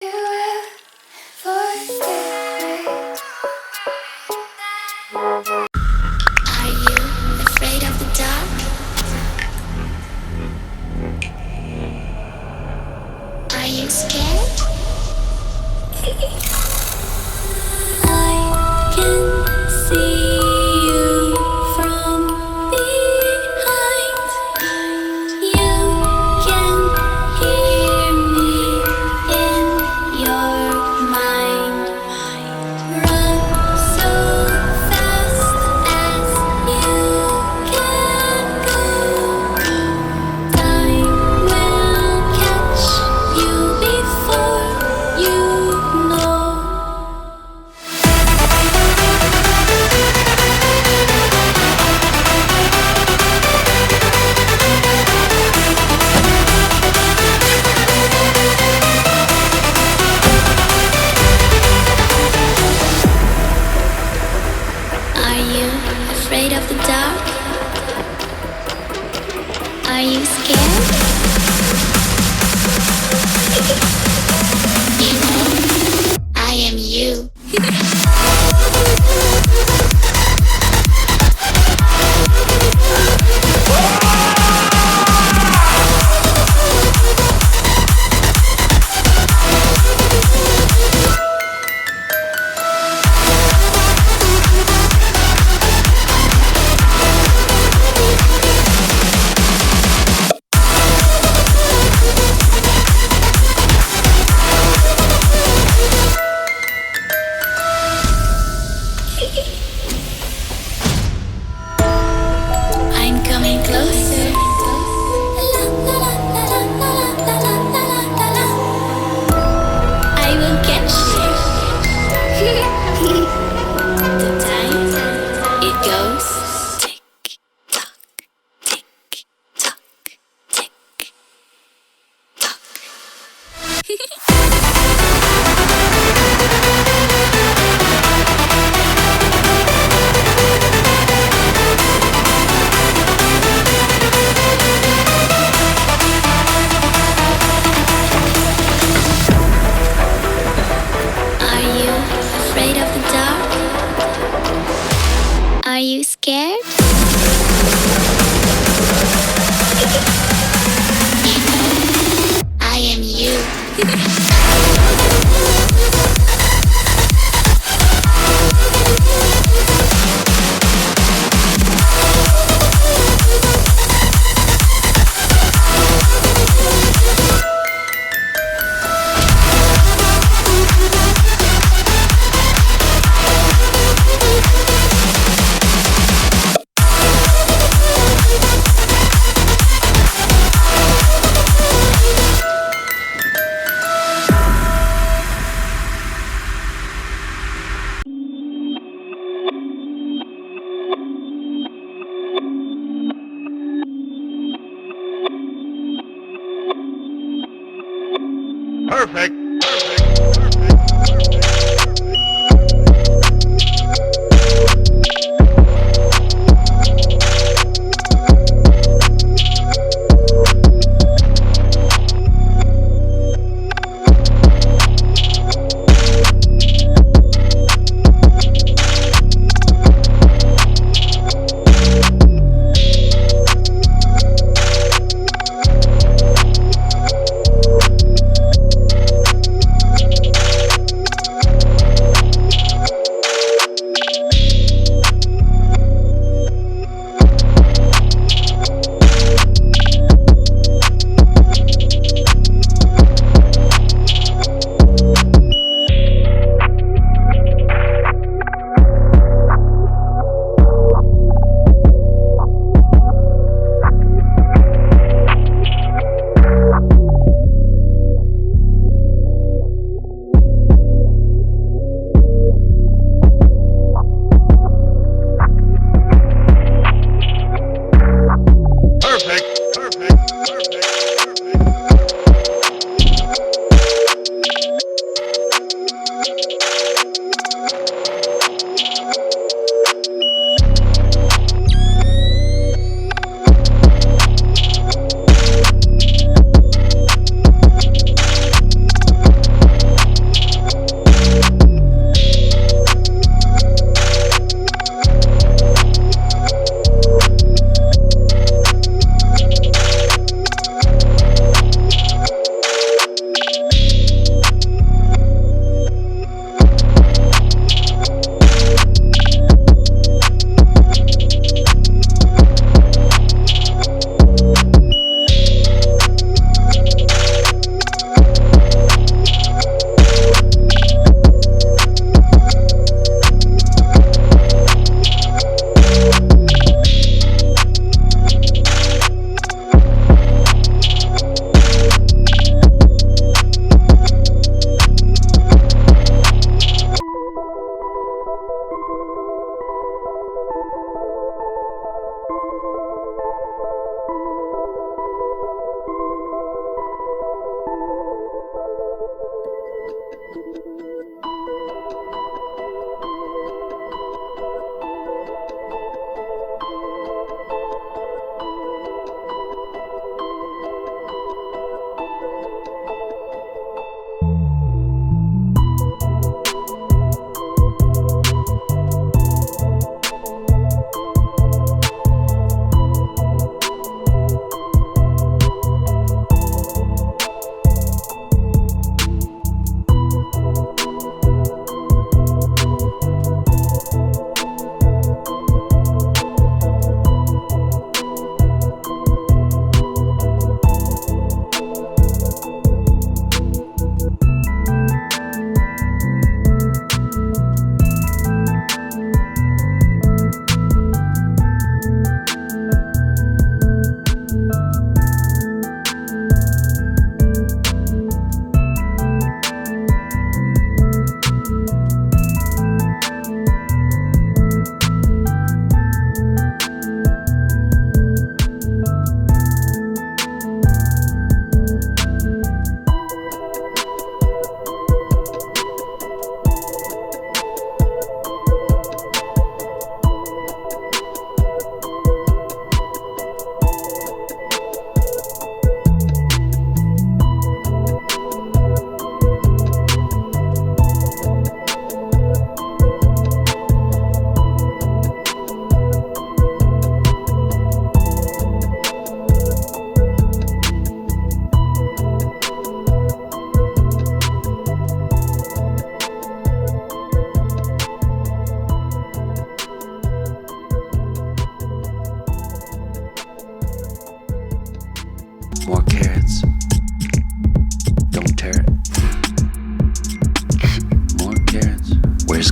You will forget. Are you afraid of the dark? Are you scared? I can see you from behind. You can hear me in your mind. Run so fast as you can go. Time will catch you before you know. Are you afraid of the dark? Are you scared? You know, I am you. I'm coming closer. I will catch you. The time it goes tick tock, tick tock, tick tock. Are you afraid of the dark? Are you scared? You know, I am you. Perfect.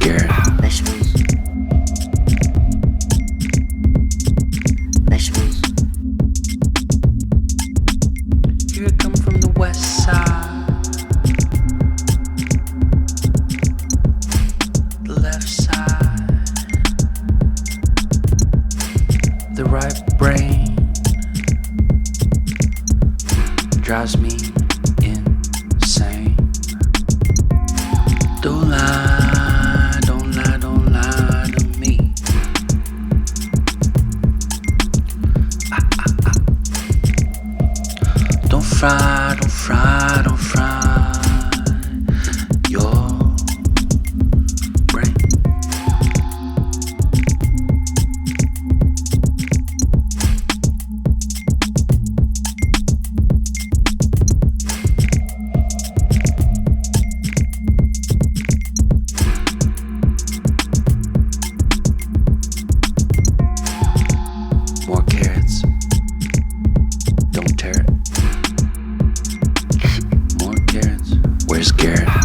Garrett? Vegetables. Vegetables. Here I come from the west side, the left side, the right brain drives me insane. Don't lie, don't lie, don't lie to me. Don't fry, don't fry, don't fry your brain. More carrots. Don't tear it. More carrots. Where's Garrett?